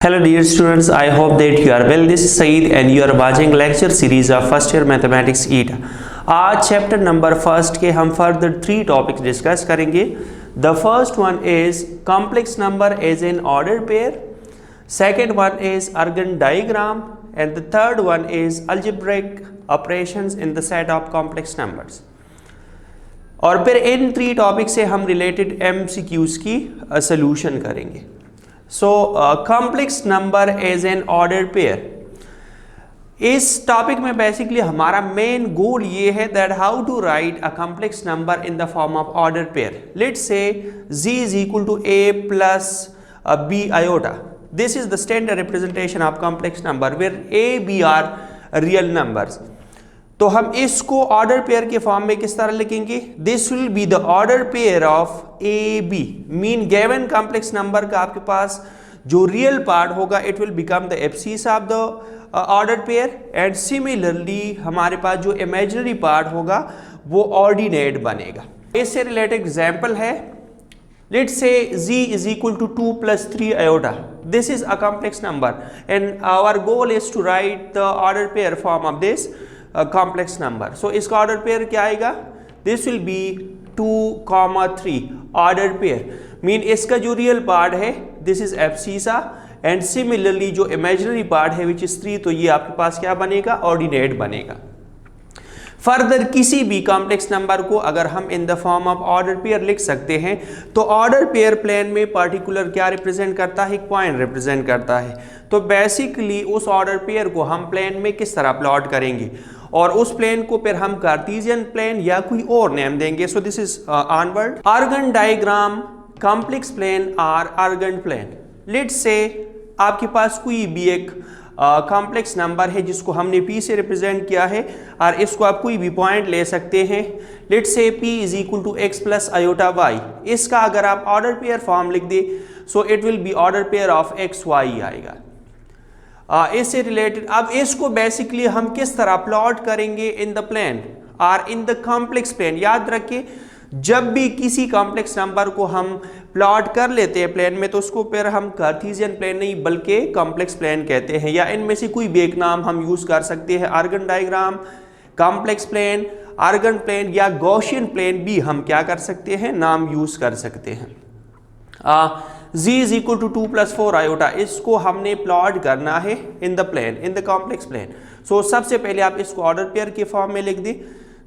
Hello dear students, I hope that you are well. This is Saeed and you are watching lecture series of first year mathematics ETA. आज chapter number first के हम further 3 topics discuss करेंगे. The first one is complex number as an order pair, second one is Argand diagram and the third one is algebraic operations in the set of complex numbers. और फिर इन 3 topic से हम related MCQs की solution करेंगे. So complex number as an order pair, इस topic में basically हमारा main goal ये है that how to write a complex number in the form of order pair. Let's say z is equal to a plus b iota. This is the standard representation of complex number where a b are real numbers. तो हम इसको order pair के form में किस तरह लिखेंगे? This will be the order pair of A b. Mean given complex number का आपके पास जो रियल पार्ट होगा it will become the abscissa of the order pair and similarly हमारे पास जो इमेजिनरी पार्ट होगा वो ऑर्डिनेट बनेगा. इससे रिलेटेड एग्जाम्पल है. Let's say z is equal to 2 plus 3 iota. This is a complex number and our goal is to write the order pair form of this complex number. So इसका order pair क्या आएगा? This will be 2, 3 order pair. Mean इसका जो real part है this is abscissa and similarly जो imaginary part है which is 3, तो ये आपके पास क्या बनेगा? Ordinate बनेगा. फर्दर किसी भी कॉम्प्लेक्स नंबर को अगर हम इन the form of order pair लिख सकते हैं तो ऑर्डर पेयर प्लेन में पर्टिकुलर क्या रिप्रेजेंट करता है? एक पॉइंट रिप्रेजेंट करता है. तो बेसिकली उस ऑर्डर पेयर को हम प्लेन में किस तरह प्लॉट करेंगे और उस प्लेन को फिर हम कार्टेशियन प्लेन या कोई और नेम देंगे. So this is onward. Argand diagram, complex plane और अर्गन प्लेन. लेट्स से आपके पास कोई भी एक कॉम्प्लेक्स नंबर है जिसको हमने p से रिप्रेजेंट किया है और इसको आप कोई भी पॉइंट ले सकते हैं. Let's say p is equal to x plus iota y. इसका अगर आप ऑर्डर पेयर फॉर्म लिख दे so it will be order pair of x y आएगा. इससे रिलेटेड अब इसको बेसिकली हम किस तरह प्लॉट करेंगे इन द प्लेन और इन द कॉम्प्लेक्स प्लेन. याद रखिए जब भी किसी कॉम्प्लेक्स नंबर को हम प्लॉट कर लेते हैं प्लेन में तो उसको फिर हम कार्टेशियन प्लेन नहीं बल्कि कॉम्प्लेक्स प्लेन कहते हैं, या इनमें से कोई भी एक नाम हम यूज कर सकते हैं. Argand diagram, complex plane, Argand plane या गॉसियन प्लेन भी हम क्या कर सकते हैं? नाम यूज कर सकते हैं. z is equal to 2 plus 4 iota, इसको हमने प्लॉट करना है in the plane, in the complex plane. So सबसे पहले आप इसको ऑर्डर पेयर के फॉर्म में लिख दें.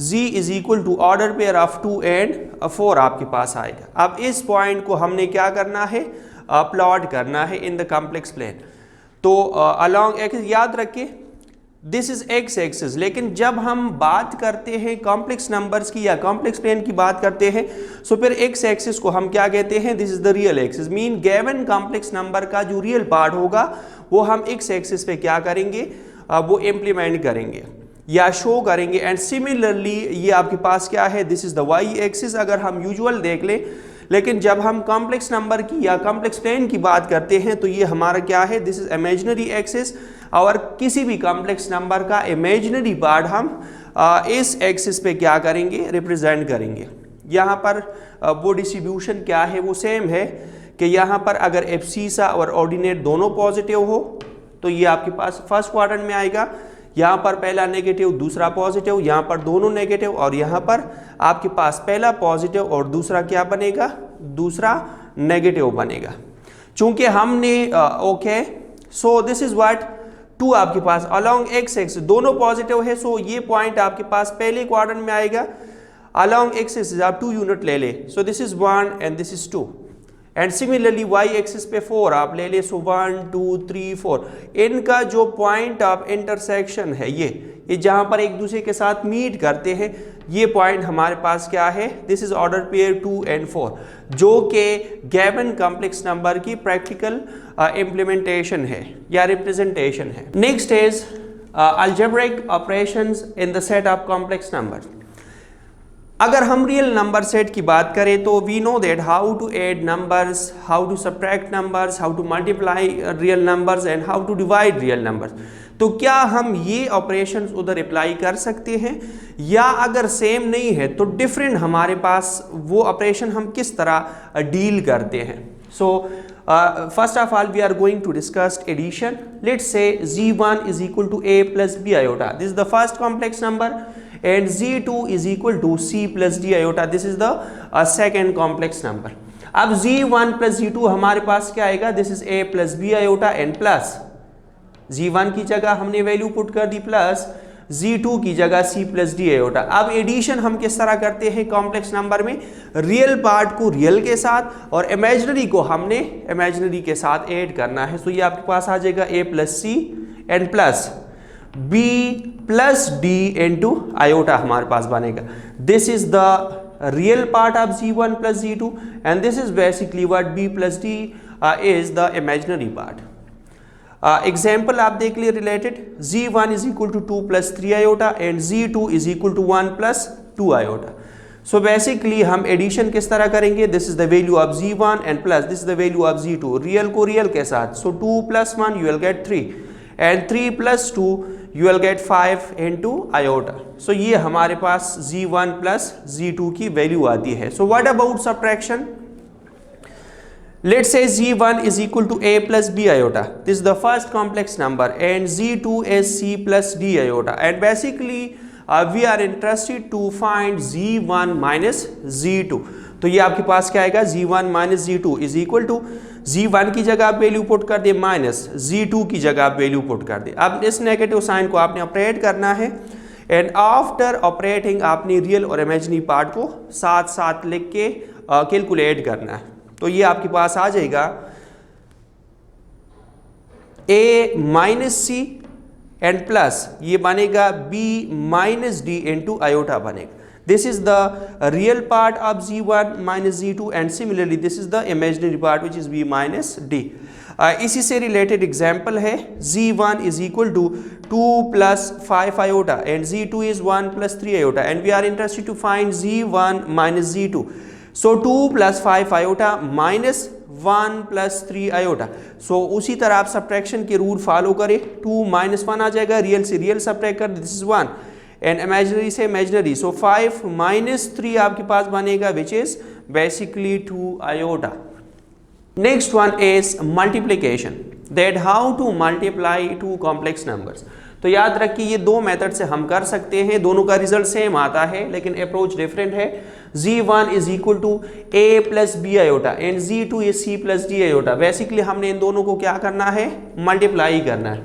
z is equal to order pair of 2 and 4 आपके पास आएगा. अब इस पॉइंट को हमने क्या करना है? प्लॉट करना है इन द कॉम्प्लेक्स प्लेन. तो अलोंग एक्स, याद रखिए दिस इज एक्स एक्सिस, लेकिन जब हम बात करते हैं कॉम्प्लेक्स नंबर्स की या कॉम्प्लेक्स प्लेन की बात करते हैं सो फिर एक्स एक्सिस को हम क्या कहते हैं? This is the real axis. Mean given complex number का जो रियल पार्ट होगा वो हम एक्स एक्सिस पे क्या करेंगे? वो इम्प्लीमेंट करेंगे या शो करेंगे. एंड सिमिलरली ये आपके पास क्या है? This is the y axis अगर हम यूजुअल देख लें. लेकिन जब हम कॉम्प्लेक्स नंबर की या कॉम्प्लेक्स प्लेन की बात करते हैं तो ये हमारा क्या है? This is imaginary axis. और किसी भी कॉम्प्लेक्स नंबर का इमेजिनरी पार्ट हम इस एक्सिस पे क्या करेंगे? रिप्रेजेंट करेंगे. यहाँ पर वो डिस्ट्रीब्यूशन क्या है? वो सेम है कि यहाँ पर अगर एब्सिसा और ऑर्डिनेट दोनों पॉजिटिव हो तो ये आपके पास फर्स्ट क्वाड्रेंट में आएगा. यहाँ पर पहला नेगेटिव दूसरा पॉजिटिव, यहाँ पर दोनों नेगेटिव और यहाँ पर आपके पास पहला पॉजिटिव और दूसरा क्या बनेगा? दूसरा नेगेटिव बनेगा. चूंकि हमने okay so this is what 2 आपके पास अलोंग एक्स एक्सिस दोनों पॉजिटिव है. सो ये पॉइंट आपके पास पहले क्वाड्रेंट में आएगा. अलोंग एक्स एक्सिस आप 2 यूनिट ले ले so this is 1 and this is 2. And similarly y axis पे 4 आप ले ले सो 1 2 3 4. इनका जो पॉइंट ऑफ इंटरसेक्शन है ये जहां पर एक दूसरे के साथ मीट करते हैं ये पॉइंट हमारे पास क्या है? This is order pair 2 and 4 जो कि गिवन कॉम्प्लेक्स नंबर की प्रैक्टिकल इम्प्लीमेंटेशन है या रिप्रेजेंटेशन है. Next is algebraic operations in the set of complex number. अगर हम रियल नंबर सेट की बात करें तो we know that how to add numbers, how to subtract numbers, how to multiply real numbers and how to divide real numbers. तो क्या हम ये ऑपरेशंस उधर अप्लाई कर सकते हैं या अगर सेम नहीं है तो डिफरेंट हमारे पास वो ऑपरेशन हम किस तरह डील करते हैं? सो first of all we are going to discuss addition. Let's say z1 is equal to a plus b iota. This is the first complex number, and z2 is equal to c plus d iota. This is the second complex number. अब z1 plus z2 हमारे पास क्या आएगा? This is a plus b iota and plus z1 की जगह हमने value put कर दी plus z2 की जगह c प्लस डी आयोटा। अब एडिशन हम किस तरह करते हैं कॉम्प्लेक्स नंबर में? रियल पार्ट को रियल के साथ और इमेजिनरी को हमने इमेजिनरी के साथ ऐड करना है। सो ये आपके पास आ जाएगा a plus c and plus b plus d into iota हमारे पास बनेगा। This is the real part of z1 plus z2 and this is basically what b plus d is the imaginary part. Example आप देख लिए related, z1 is equal to 2 plus 3 iota and z2 is equal to 1 plus 2 iota. So basically हम addition किस तरह करेंगे? This is the value of z1 and plus this is the value of z2, real को real के साथ। So 2 plus 1 you will get 3 and 3 plus 2 you will get 5 into iota. So ये हमारे पास z1 plus z2 की value आती है। So what about subtraction? Let's say z1 is equal to a plus b iota. This is the first complex number and z2 is c plus d iota, and basically we are interested to find z1 minus z2. तो ये आपके पास क्या आएगा? z1 minus z2 is equal to z1 की जगह आप value put कर दे माइनस z2 की जगह आप वैल्यू पुट कर दे। अब इस नेगेटिव साइन को आपने ऑपरेट करना है एंड आफ्टर ऑपरेटिंग आपने रियल और इमेजिनरी पार्ट को साथ साथ लिख के कैलकुलेट करना है। तो ये आपके पास आ जाएगा a minus C and plus ये बनेगा b minus D into iota बनेगा। This is the real part of z1 minus z2 and similarly this is the imaginary part which is b minus D. इसी से related example है z1 is equal to 2 plus 5 iota and z2 is 1 plus 3 iota and we are interested to find z1 minus z2। So 2 plus 5 iota minus 1 plus 3 iota. So उसी तरह आप subtraction के rule follow करें, 2 minus 1 आ जाएगा, real से real subtract कर, this is 1 and imaginary से imaginary. सो 5 minus 3 आपके पास बनेगा which is basically 2 iota. Next one is multiplication, that how to multiply two complex numbers. तो याद रखिए ये दो मेथड से हम कर सकते हैं, दोनों का रिजल्ट सेम आता है लेकिन अप्रोच डिफरेंट है। z1 is equal to a plus b iota and z2 is c plus d iota. Basically हमने इन दोनों को क्या करना है? मल्टीप्लाई करना है।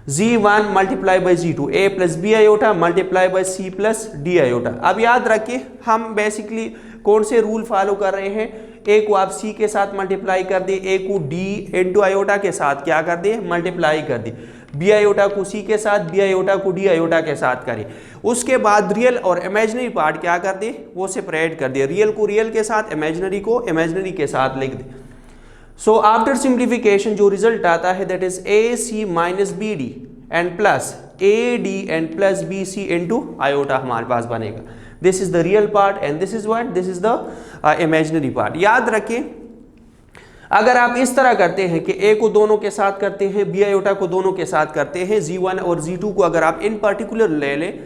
z1 multiply by z2, a plus b iota multiply by c plus d iota. अब याद रखिए हम बेसिकली कौन से रूल फॉलो कर रहे हैं? a को आप c के साथ मल्टीप्लाई कर दे, a को d इंटू आयोटा के साथ क्या कर दे? मल्टीप्लाई कर दे। बी आयोटा को सी के साथ, बी आयोटा को डी आयोटा के साथ करें। उसके बाद रियल और इमेजिनरी पार्ट क्या कर दे? वो सेपरेट कर दे, रियल को रियल के साथ, इमेजिनरी को इमेजिनरी के साथ लिख दे। सो आफ्टर सिंप्लीफिकेशन जो रिजल्ट आता है that is A c minus b d and plus A d and plus B C into iota हमारे पास बनेगा। This is the real part and this is what? This is the imaginary part. याद रखें अगर आप इस तरह करते हैं कि a को दोनों के साथ करते हैं, b आयोटा को दोनों के साथ करते हैं, z1 और z2 को अगर आप इन पर्टिकुलर ले लें,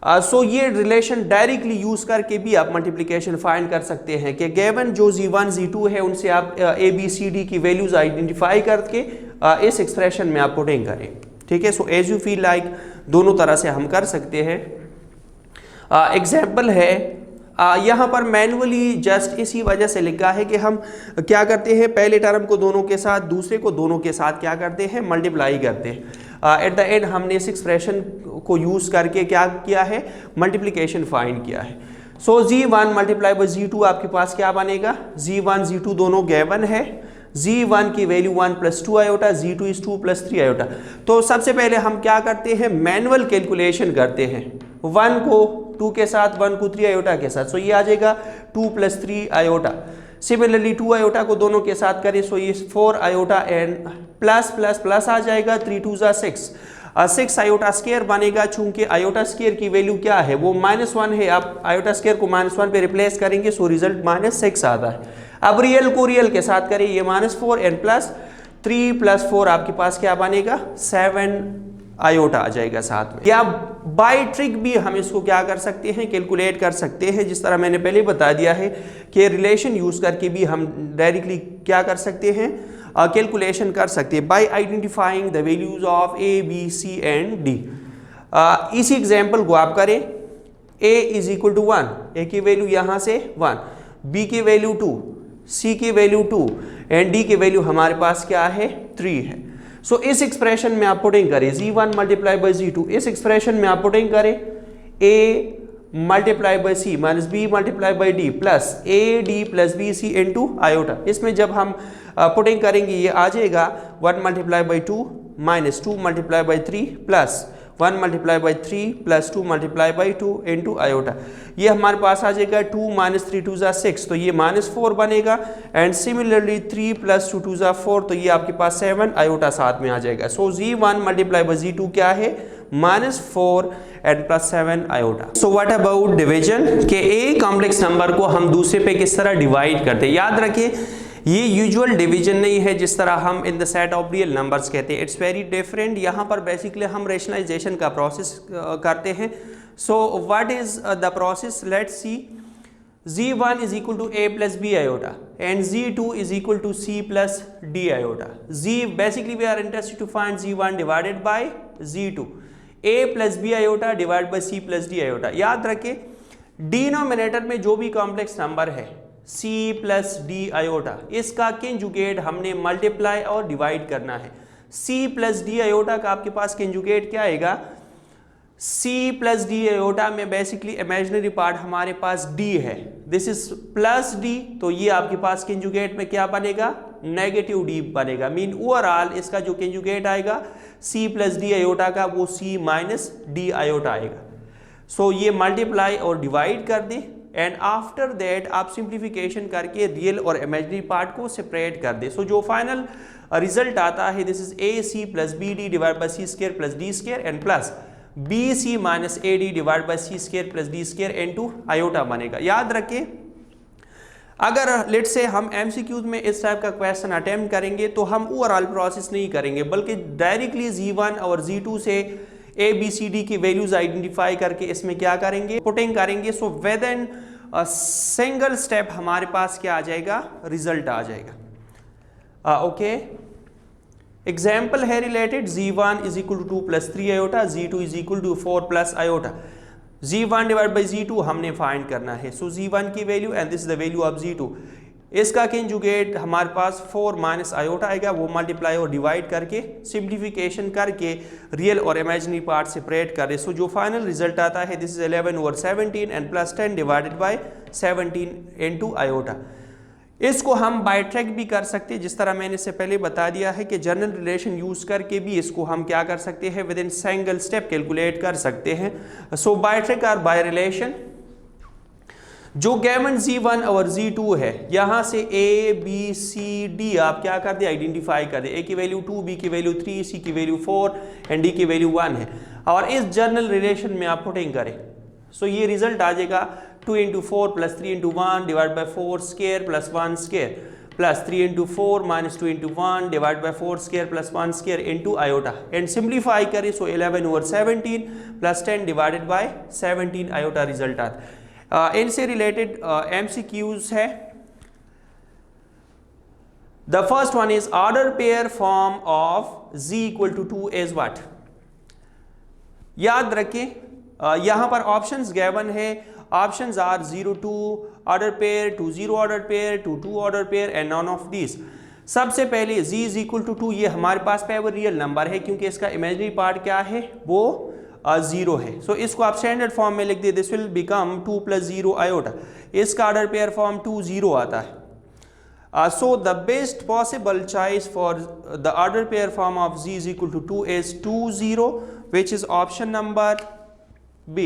सो ये रिलेशन डायरेक्टली यूज करके भी आप मल्टीप्लिकेशन फाइंड कर सकते हैं कि गिवन जो z1 z2 है उनसे आप a b c d की वैल्यूज आइडेंटिफाई करके इस एक्सप्रेशन में आप पुटिंग करें। ठीक है, so as you feel like दोनों तरह से हम कर सकते हैं। एग्जाम्पल है यहाँ पर मैनुअली जस्ट इसी वजह से लिखा है कि हम क्या करते हैं, पहले टर्म को दोनों के साथ, दूसरे को दोनों के साथ क्या करते हैं? मल्टीप्लाई करते हैं। एट द एंड हमने इस एक्सप्रेशन को यूज़ करके क्या किया है? मल्टीप्लिकेशन फाइंड किया है। So z1 multiply by z2 आपके पास क्या बनेगा? z1 z2 दोनों गिवन है, z1 की value 1 plus 2 iota, z2 is 2 plus 3 iota. तो सबसे पहले हम क्या करते हैं? मैनुअल कैलकुलेशन करते हैं, 1 को 2 के साथ, 1 को 3 आयोटा के साथ। सो ये आ जाएगा 2 प्लस 3 आयोटा। सिमिलरली 2 आयोटा को दोनों के साथ करें, सो ये 4 iota and plus plus plus आ जाएगा, 3 2 जा 6, 6 आयोटा स्केयर बनेगा। चूंकि आयोटा स्केयर की वैल्यू क्या है? वो -1 है। आप आयोटा स्केयर को -1 पे रिप्लेस करेंगे, सो रिजल्ट -6 आता है। अब रियल को रियल के साथ करें, ये -4 एंड प्लस 3 प्लस 4 आपके पास क्या बनेगा? 7 आयोटा आ जाएगा साथ में। या बाय ट्रिक भी हम इसको क्या कर सकते हैं? कैलकुलेट कर सकते हैं, जिस तरह मैंने पहले बता दिया है कि रिलेशन यूज करके भी हम डायरेक्टली क्या कर सकते हैं? कैलकुलेशन कर सकते हैं by identifying the values of A B C and D. इसी एग्जाम्पल को आप करें, a is equal to 1, A की वैल्यू यहाँ से 1, b की वैल्यू 2, c की वैल्यू 2 एंड d की वैल्यू हमारे पास क्या है 3 है। सो इस एक्सप्रेशन में आप पुटिंग करें z1 मल्टीप्लाई बाई z2, इस एक्सप्रेशन में आप पुटिंग करें a multiply by C minus B multiply by D plus A D plus B C into iota. इसमें जब हम पुटिंग करेंगे ये आ जाएगा 1 multiply by 2 minus 2 multiply by 3 plus 1 multiply by 3 plus 2 multiply by 2 into iota. ये हमारे पास आ जाएगा 2 माइनस 3 2 6, तो ये -4 बनेगा एंड सिमिलरली 3 प्लस 2 2 4, तो ये आपके पास 7 आयोटा साथ में आ जाएगा। सो z1 मल्टीप्लाई बाई z2 क्या है -4 and plus 7 iota. So what about division के ए कॉम्प्लेक्स नंबर को हम दूसरे पे किस तरह डिवाइड करते हैं। याद रखिए ये यूजुअल डिवीजन नहीं है जिस तरह हम इन the set of real numbers कहते हैं, इट्स वेरी डिफरेंट। यहाँ पर बेसिकली हम रेशनलाइजेशन का प्रोसेस करते हैं। So what is the process, let's see. z1 is equal to a plus b iota and z2 is equal to c plus d iota. Basically we are interested to find z1 divided by z2, a plus b iota divided by c plus d iota. याद रखें denominator में जो भी complex number है c plus d iota, इसका conjugate हमने multiply और divide करना है। c plus d iota का आपके पास कंजुगेट क्या आएगा, c प्लस डी आयोटा में बेसिकली इमेजिनरी पार्ट हमारे पास d है, दिस इज प्लस d, तो ये आपके पास कंजुगेट में क्या बनेगा नेगेटिव d बनेगा। मीन ओवरऑल इसका जो कंजुगेट आएगा c प्लस डी आयोटा का वो c माइनस डी आयोटा आएगा। सो ये मल्टीप्लाई और डिवाइड कर दे एंड आफ्टर दैट आप सिंप्लीफिकेशन करके रियल और इमेजिनरी पार्ट को सेपरेट कर दे। सो जो फाइनल रिजल्ट आता है this is A C plus B D divide by C square plus D square and plus B C minus A D divide by C square plus D square into iota बनेगा। याद रखें अगर late से हम MCQs में इस type का question attempt करेंगे तो हम ओवरऑल प्रोसेस नहीं करेंगे बल्कि डायरेक्टली z1 और z2 से ए बी सी डी की वैल्यूज आइडेंटिफाई करके इसमें क्या करेंगे पुटिंग करेंगे। So with in single step हमारे पास क्या आ जाएगा, रिजल्ट आ जाएगा। ओके एग्जाम्पल है related, z1 is equal to 2 plus 3 iota, z2 is equal to 4 plus iota. z1 divide by z2 हमने फाइंड करना है। सो z1 की value and this is the value of z2, इसका conjugate हमारे पास 4 minus iota आएगा, वो multiply और divide करके सिंप्लीफिकेशन करके रियल और इमेजिनरी पार्ट सेपरेट करें। सो जो फाइनल रिजल्ट आता है this is 11 over 17 and plus 10 divided by 17 into iota. इसको हम बाय ट्रैक भी कर सकते हैं, जिस तरह मैंने इससे पहले बता दिया है कि जनरल रिलेशन यूज करके भी इसको हम क्या कर सकते हैं with in single step calculate कर सकते हैं। सो बाय ट्रैक और बाय रिलेशन जो गिवन z1 और z2 है यहाँ से a b c d आप क्या कर दे आइडेंटिफाई कर दे, a की वैल्यू 2, b की वैल्यू 3, c की वैल्यू 4 एंड d की वैल्यू 1 है और इस जनरल रिलेशन में आप पुटिंग करें। सो ये रिजल्ट आ जाएगा 2 into 4 plus 3 into 1 divide by 4 square plus 1 square plus 3 into 4 minus 2 into 1 divide by 4 square plus 1 square into iota and simplify करें। So 11 over 17 plus 10 divided by 17 iota result आता है। इनसे related MCQs है। The first one is order pair form of z equal to 2 is what. याद रखें यहां पर options given है, options are 0 2 order pair, 2 0 order pair, 2 2 order pair and none of this. सबसे पहले z इज इक्वल टू 2 ये हमारे पास पे रियल नंबर है क्योंकि इसका इमेजिनरी पार्ट क्या है वो 0 है। सो इसको आप स्टैंडर्ड फॉर्म में लिख दे, this will become 2 plus 0 iota, इसका ऑर्डर पेयर फॉर्म 2 0 आता है। So the best possible choice for the order pair form of z is equal to 2 is 2 0 which is option number B.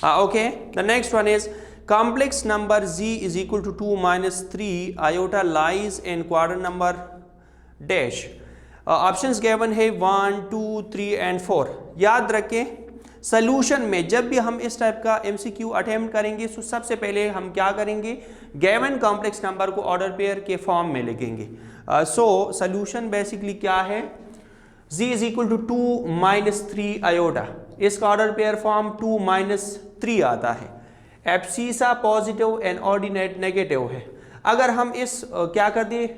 Okay, the next one is complex number z is equal to 2 minus 3 iota lies in quadrant number dash. Options given है 1 2 3 and 4। याद रखें solution में जब भी हम इस type का MCQ attempt करेंगे तो सबसे पहले हम क्या करेंगे गिवन कॉम्प्लेक्स नंबर को ऑर्डर पेयर के फॉर्म में लिखेंगे। सो सोल्यूशन बेसिकली क्या है, z is equal to 2 minus 3 iota, इसका ऑर्डर पेयर फॉर्म 2 माइनस 3 आता है। Abscissa positive and ordinate negative है। अगर हम इस क्या कर दें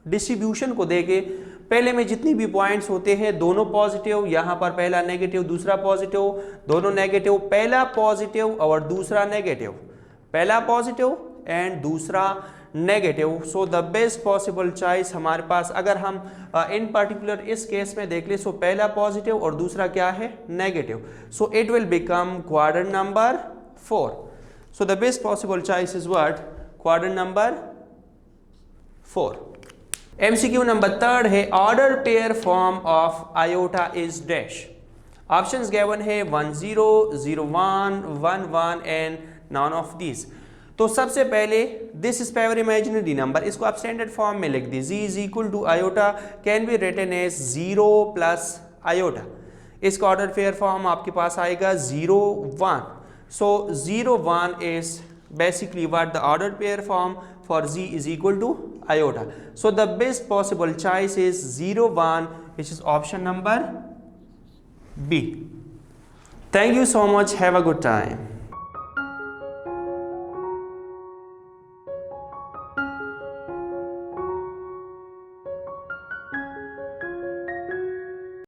डिस्ट्रीब्यूशन को देखें, पहले में जितनी भी पॉइंट्स होते हैं दोनों पॉजिटिव, यहां पर पहला नेगेटिव दूसरा पॉजिटिव, दोनों नेगेटिव, पहला पॉजिटिव और दूसरा नेगेटिव, पहला पॉजिटिव एंड दूसरा negative. So the best possible choice हमारे पास, अगर हम इन पर्टिकुलर इस केस में देख ले, सो पहला पॉजिटिव और दूसरा क्या है negative, so it will become quadrant number 4। So the best possible choice is what, quadrant number 4। MCQ number 3 है, order pair form of iota is dash. Options given है 1 0 0 1 1 1 एंड नॉन ऑफ दिस। तो सबसे पहले this is power imaginary number, इसको आप standard form में लिख दी, z is equal to iota can be written as 0 plus iota. इसका ऑर्डर पेयर फॉर्म आपके पास आएगा 0 1। So 0 1 is basically what the ordered pair form for z is equal to iota. So the best possible choice is 0 1, which is option number B. Thank you so much. Have a good time.